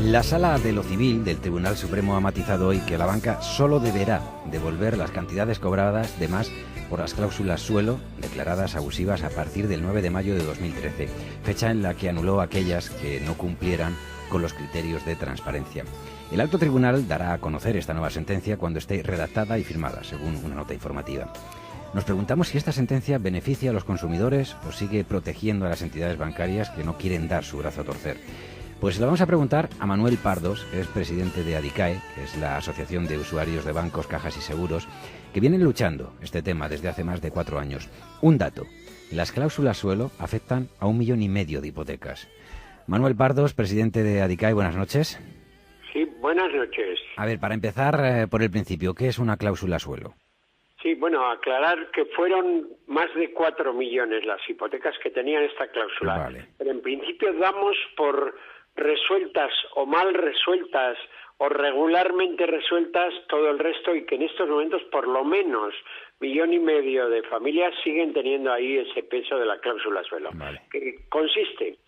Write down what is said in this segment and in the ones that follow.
La Sala de lo Civil del Tribunal Supremo ha matizado hoy que la banca solo deberá devolver las cantidades cobradas de más por las cláusulas suelo declaradas abusivas a partir del 9 de mayo de 2013, fecha en la que anuló aquellas que no cumplieran con los criterios de transparencia. El alto tribunal dará a conocer esta nueva sentencia cuando esté redactada y firmada, según una nota informativa. Nos preguntamos si esta sentencia beneficia a los consumidores o sigue protegiendo a las entidades bancarias que no quieren dar su brazo a torcer. Pues le vamos a preguntar a Manuel Pardos, que es presidente de ADICAE, que es la Asociación de Usuarios de Bancos, Cajas y Seguros, que vienen luchando este tema desde hace más de 4 años. Un dato: las cláusulas suelo afectan a 1,5 millones de hipotecas. Manuel Pardos, presidente de ADICAE, buenas noches. Sí, buenas noches. A ver, para empezar por el principio, ¿qué es una cláusula suelo? Sí, bueno, aclarar que fueron más de 4 millones las hipotecas que tenían esta cláusula. Vale. Pero en principio damos por resueltas o mal resueltas o regularmente resueltas todo el resto, y que en estos momentos por lo menos 1,5 millones de familias siguen teniendo ahí ese peso de la cláusula suelo. Vale. Que consiste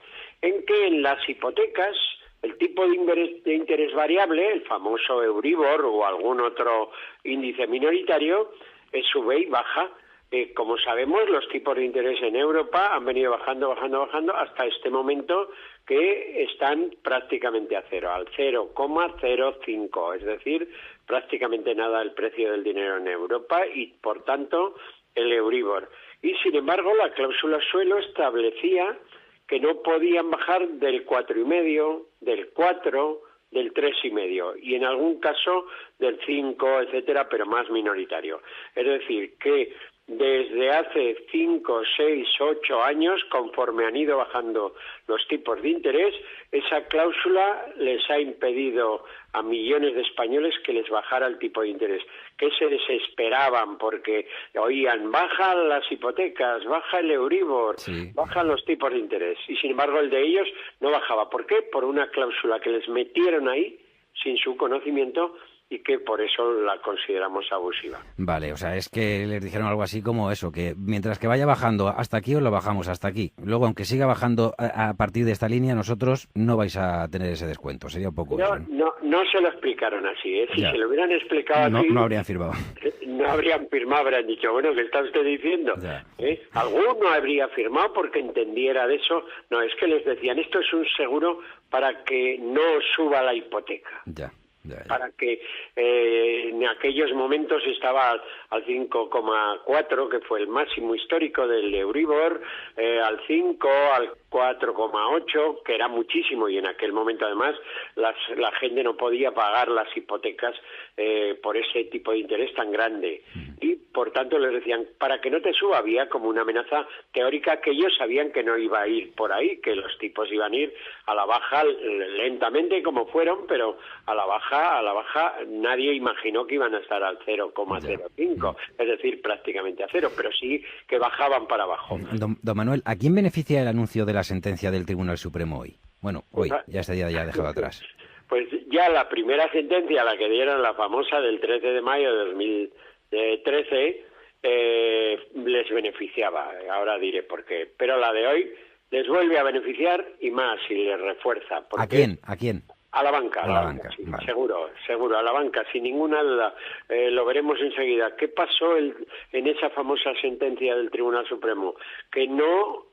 en que en las hipotecas el tipo de interés variable, el famoso Euribor o algún otro índice minoritario, sube y baja. Como sabemos, los tipos de interés en Europa han venido bajando hasta este momento, que están prácticamente a cero, al 0,05, es decir, prácticamente nada el precio del dinero en Europa y, por tanto, el Euribor. Y, sin embargo, la cláusula suelo establecía que no podían bajar del 4,5, del 4, del 3,5 y en algún caso del 5, etcétera, pero más minoritario. Es decir, que desde hace 5, 6, 8 años, conforme han ido bajando los tipos de interés, esa cláusula les ha impedido a millones de españoles que les bajara el tipo de interés, que se desesperaban porque oían: bajan las hipotecas, baja el Euribor, sí, bajan los tipos de interés, y sin embargo el de ellos no bajaba. ¿Por qué? Por una cláusula que les metieron ahí sin su conocimiento y que por eso la consideramos abusiva. Vale, o sea, es que les dijeron algo así como eso, que mientras que vaya bajando hasta aquí, os lo bajamos hasta aquí. Luego, aunque siga bajando a partir de esta línea, nosotros no vais a tener ese descuento. Sería un poco eso, ¿no? No se lo explicaron así, ¿eh? Si se lo hubieran explicado así... No habrían firmado. No habrían firmado, habrían dicho: bueno, ¿qué está usted diciendo? Alguno habría firmado porque entendiera de eso. No, es que les decían: esto es un seguro para que no suba la hipoteca. Ya. Para que en aquellos momentos estaba al 5,4, que fue el máximo histórico del Euribor, al 5, al 4,8, que era muchísimo, y en aquel momento además la gente no podía pagar las hipotecas por ese tipo de interés tan grande. Y por tanto les decían: para que no te suba. Había como una amenaza teórica que ellos sabían que no iba a ir por ahí, que los tipos iban a ir a la baja lentamente como fueron, pero a la baja nadie imaginó que iban a estar al 0,05, es decir, prácticamente a cero, pero sí que bajaban para abajo. Don Manuel, ¿a quién beneficia el anuncio de la sentencia del Tribunal Supremo hoy? Bueno, hoy, ya este día ya dejado atrás. Pues ya la primera sentencia, la que dieron, la famosa del 13 de mayo de 2013, les beneficiaba. Ahora diré por qué. Pero la de hoy les vuelve a beneficiar y más, y les refuerza. ¿A quién? ¿A quién? A la banca, sí, vale. Seguro, a la banca, sin ninguna duda. Lo veremos enseguida. ¿Qué pasó en esa famosa sentencia del Tribunal Supremo? Que no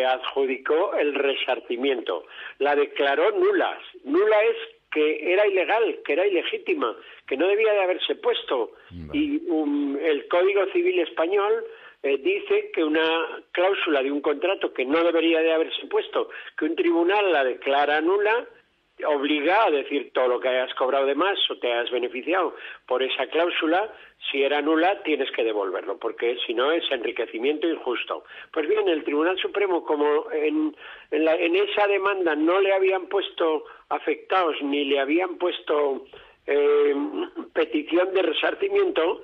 adjudicó el resarcimiento, la declaró nula. Nula es que era ilegal, que era ilegítima, que no debía de haberse puesto. Vale. Y el Código Civil español dice que una cláusula de un contrato que no debería de haberse puesto, que un tribunal la declara nula, obliga a decir: todo lo que hayas cobrado de más o te has beneficiado por esa cláusula, si era nula tienes que devolverlo, porque si no es enriquecimiento injusto. Pues bien, el Tribunal Supremo, como en esa demanda no le habían puesto afectados ni le habían puesto petición de resarcimiento,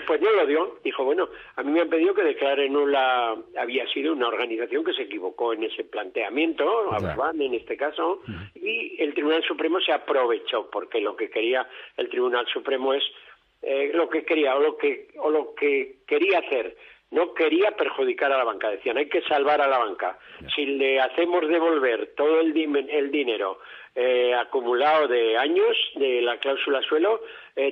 pues no lo dio. Dijo: bueno, a mí me han pedido que declare nula. Había sido una organización que se equivocó en ese planteamiento, Abasban en este caso, y el Tribunal Supremo se aprovechó, porque lo que quería el Tribunal Supremo es lo que quería hacer. No quería perjudicar a la banca. Decían: hay que salvar a la banca. Si le hacemos devolver todo el dinero acumulado de años de la cláusula suelo,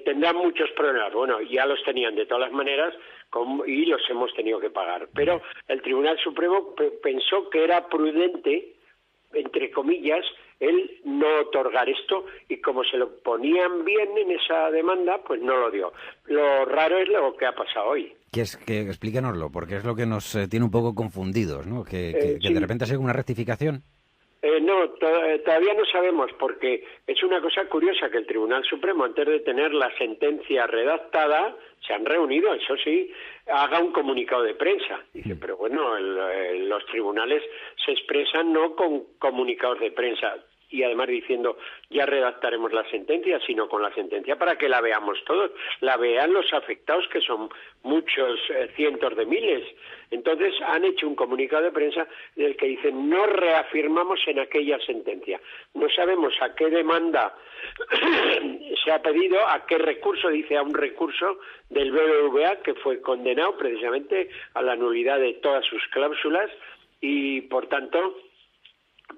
tendrán muchos problemas. Bueno, ya los tenían de todas las maneras y los hemos tenido que pagar. Pero el Tribunal Supremo pensó que era prudente, entre comillas, el no otorgar esto, y como se lo ponían bien en esa demanda, pues no lo dio. Lo raro es lo que ha pasado hoy. Que explíquenoslo, porque es lo que nos tiene un poco confundidos, ¿no? Que Sí. de repente ha sido una rectificación. No, todavía no sabemos, porque es una cosa curiosa que el Tribunal Supremo, antes de tener la sentencia redactada, se han reunido, eso sí, haga un comunicado de prensa. Dice, pero bueno, los tribunales se expresan no con comunicados de prensa, y además diciendo ya redactaremos la sentencia, sino con la sentencia para que la veamos todos, la vean los afectados, que son muchos, cientos de miles. Entonces han hecho un comunicado de prensa en el que dicen no reafirmamos en aquella sentencia. No sabemos a qué demanda se ha pedido, a qué recurso, dice a un recurso del BBVA, que fue condenado precisamente a la nulidad de todas sus cláusulas, y por tanto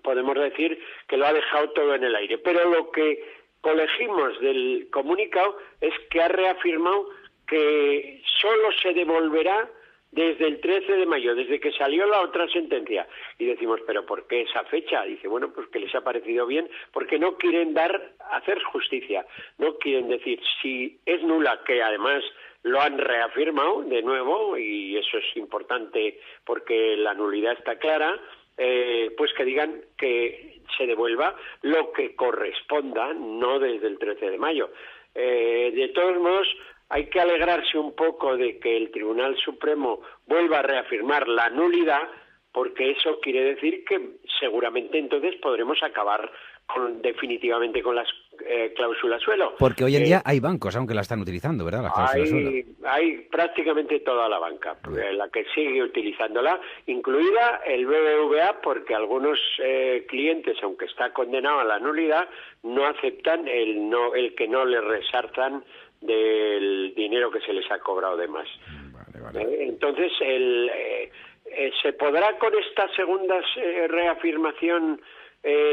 podemos decir que lo ha dejado todo en el aire. Pero lo que colegimos del comunicado es que ha reafirmado que solo se devolverá desde el 13 de mayo, desde que salió la otra sentencia. Y decimos, ¿pero por qué esa fecha? Dice, bueno, pues que les ha parecido bien, porque no quieren hacer justicia. No quieren decir, si es nula, que además lo han reafirmado de nuevo, y eso es importante porque la nulidad está clara, pues que digan que se devuelva lo que corresponda, no desde el 13 de mayo. De todos modos, hay que alegrarse un poco de que el Tribunal Supremo vuelva a reafirmar la nulidad, porque eso quiere decir que seguramente entonces podremos acabar definitivamente con las cláusulas suelo. Porque hoy en día hay bancos, aunque la están utilizando, ¿verdad? La cláusula suelo. Hay prácticamente toda la banca, la que sigue utilizándola, incluida el BBVA, porque algunos clientes, aunque está condenado a la nulidad, no aceptan el que no les resarzan del dinero que se les ha cobrado de más. Vale. Entonces, ¿se podrá con esta segunda reafirmación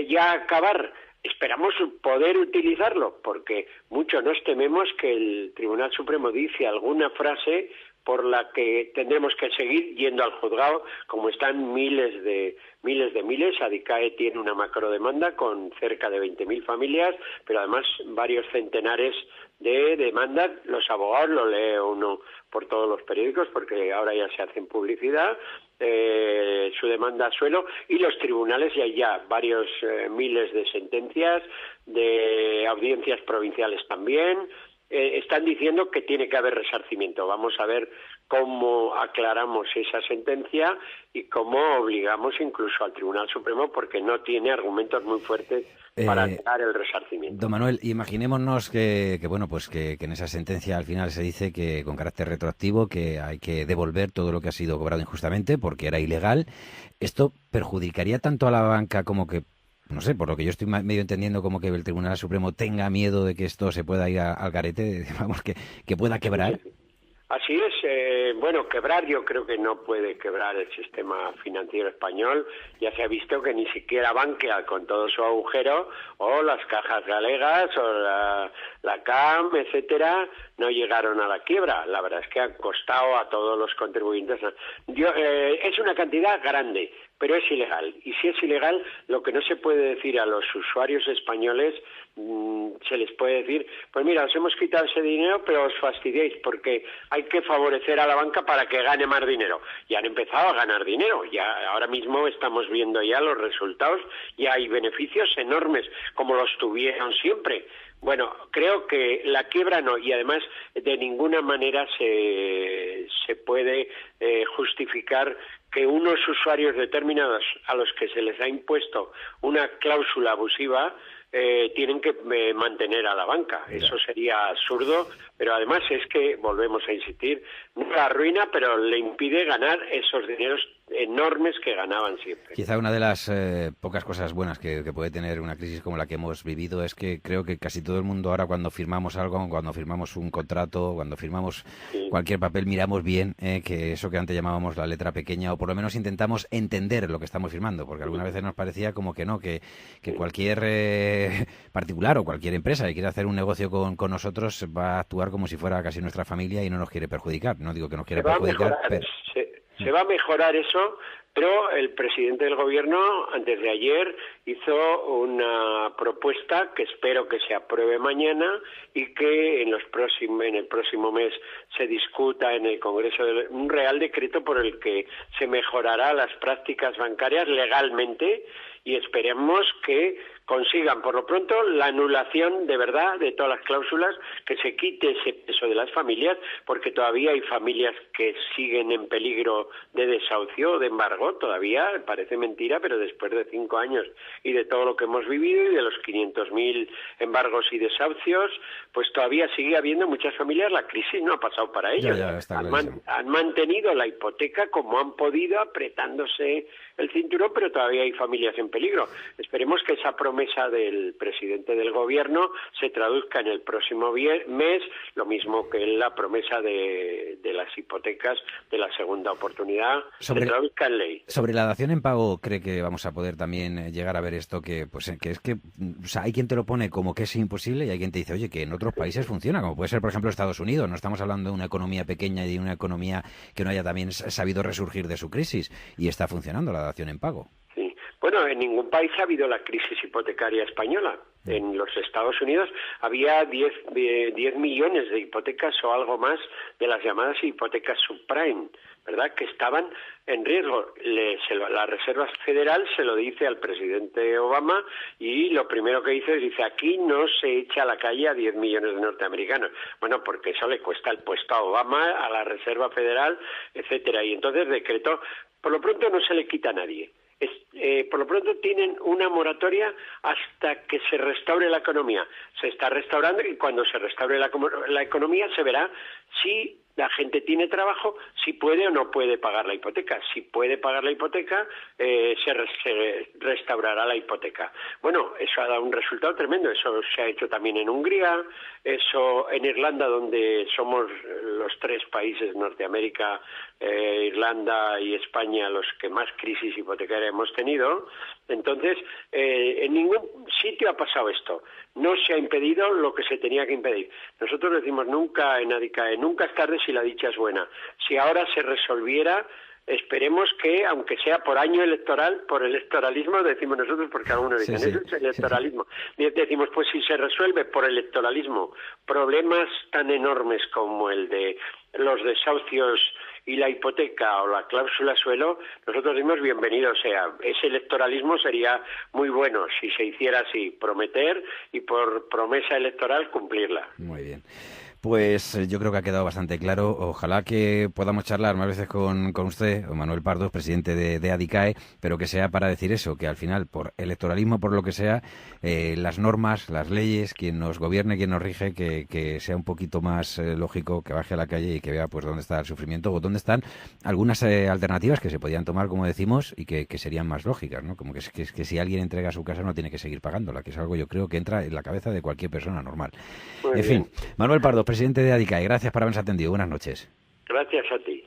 ya acabar? Esperamos poder utilizarlo, porque mucho nos tememos que el Tribunal Supremo dice alguna frase por la que tendremos que seguir yendo al juzgado, como están miles de miles. Adicae tiene una macrodemanda con cerca de 20.000 familias, pero además varios centenares de demandas. Los abogados lo lee uno por todos los periódicos, porque ahora ya se hacen publicidad, su demanda a suelo, y los tribunales y hay ya varios miles de sentencias, de audiencias provinciales también, están diciendo que tiene que haber resarcimiento. Vamos a ver cómo aclaramos esa sentencia y cómo obligamos incluso al Tribunal Supremo, porque no tiene argumentos muy fuertes para negar el resarcimiento. Don Manuel, imaginémonos que en esa sentencia al final se dice que con carácter retroactivo que hay que devolver todo lo que ha sido cobrado injustamente porque era ilegal. ¿Esto perjudicaría tanto a la banca como que, no sé, por lo que yo estoy medio entendiendo, como que el Tribunal Supremo tenga miedo de que esto se pueda ir al garete, vamos, que pueda quebrar? Así es, bueno, quebrar yo creo que no puede quebrar el sistema financiero español. Ya se ha visto que ni siquiera Bankia, con todo su agujero, o las cajas galegas, o la CAM, etcétera, no llegaron a la quiebra. La verdad es que ha costado a todos los contribuyentes. Es una cantidad grande, pero es ilegal. Y si es ilegal, lo que no se puede decir a los usuarios españoles, se les puede decir, pues mira, os hemos quitado ese dinero, pero os fastidiáis, porque hay que favorecer a la banca para que gane más dinero. Y han empezado a ganar dinero. Ya ahora mismo estamos viendo ya los resultados, y hay beneficios enormes, como los tuvieron siempre. Bueno, creo que la quiebra no, y además de ninguna manera se puede justificar que unos usuarios determinados a los que se les ha impuesto una cláusula abusiva tienen que mantener a la banca. Eso sería absurdo, pero además es que, volvemos a insistir, no la arruina, pero le impide ganar esos dineros enormes que ganaban siempre. Quizá una de las pocas cosas buenas que puede tener una crisis como la que hemos vivido es que creo que casi todo el mundo ahora, cuando firmamos algo, cuando firmamos un contrato, cuando firmamos cualquier papel, miramos bien que eso que antes llamábamos la letra pequeña, o por lo menos intentamos entender lo que estamos firmando, porque algunas veces nos parecía como que no, que cualquier particular o cualquier empresa que quiera hacer un negocio con nosotros va a actuar como si fuera casi nuestra familia y no nos quiere perjudicar. No digo que nos quiera perjudicar, pero... Se va a mejorar eso, pero el presidente del gobierno, antes de ayer, hizo una propuesta que espero que se apruebe mañana y que en el próximo mes se discuta en el Congreso, un real decreto por el que se mejorará las prácticas bancarias legalmente, y esperemos que consigan por lo pronto la anulación de verdad de todas las cláusulas, que se quite ese peso de las familias, porque todavía hay familias que siguen en peligro de desahucio o de embargo, todavía parece mentira, pero después de 5 años y de todo lo que hemos vivido y de los 500.000 embargos y desahucios, pues todavía sigue habiendo muchas familias, la crisis no ha pasado para ellos. Han mantenido la hipoteca como han podido, apretándose el cinturón, pero todavía hay familias en peligro. Esperemos que esa promesa del presidente del gobierno se traduzca en el próximo mes, lo mismo que la promesa de las hipotecas de la segunda oportunidad se traduzca en ley. Sobre la dación en pago, ¿cree que vamos a poder también llegar a ver esto? Que es que o sea, hay quien te lo pone como que es imposible y hay quien te dice, oye, que en otros países funciona, como puede ser, por ejemplo, Estados Unidos. No estamos hablando de una economía pequeña y de una economía que no haya también sabido resurgir de su crisis, y está funcionando la dación en pago. Sí. Bueno, en ningún país ha habido la crisis hipotecaria española. En los Estados Unidos había 10 millones de hipotecas o algo más de las llamadas hipotecas subprime, ¿verdad?, que estaban en riesgo. La Reserva Federal se lo dice al presidente Obama y lo primero que dice, aquí no se echa a la calle a 10 millones de norteamericanos. Bueno, porque eso le cuesta el puesto a Obama, a la Reserva Federal, etcétera. Y entonces decretó, por lo pronto no se le quita a nadie. Por lo pronto tienen una moratoria hasta que se restaure la economía. Se está restaurando y cuando se restaure la economía se verá si la gente tiene trabajo, si puede o no puede pagar la hipoteca. Si puede pagar la hipoteca, se restaurará la hipoteca. Bueno, eso ha dado un resultado tremendo. Eso se ha hecho también en Hungría, eso en Irlanda, donde somos los 3 países, Norteamérica, Irlanda y España, los que más crisis hipotecaria hemos tenido. Entonces, en ningún sitio ha pasado esto. No se ha impedido lo que se tenía que impedir. Nosotros decimos nunca en ADICAE, nunca es tarde si la dicha es buena. Si ahora se resolviera, esperemos que, aunque sea por año electoral, por electoralismo, decimos nosotros, porque algunos dicen, eso es electoralismo. Decimos, pues si se resuelve por electoralismo problemas tan enormes como el de los desahucios y la hipoteca o la cláusula suelo, nosotros decimos bienvenido sea. Ese electoralismo sería muy bueno si se hiciera así, prometer y por promesa electoral cumplirla. Muy bien. Pues yo creo que ha quedado bastante claro. Ojalá que podamos charlar más veces con usted, Manuel Pardos, presidente de ADICAE, pero que sea para decir eso, que al final, por electoralismo, por lo que sea, las normas, las leyes, quien nos gobierne, quien nos rige, que sea un poquito más lógico, que baje a la calle y que vea pues dónde está el sufrimiento o dónde están algunas alternativas que se podían tomar, como decimos, y que serían más lógicas, ¿no? Como que si alguien entrega su casa no tiene que seguir pagándola, que es algo, yo creo, que entra en la cabeza de cualquier persona normal. En fin, Manuel Pardos, presidente de ADICAE, gracias por habernos atendido. Buenas noches. Gracias a ti.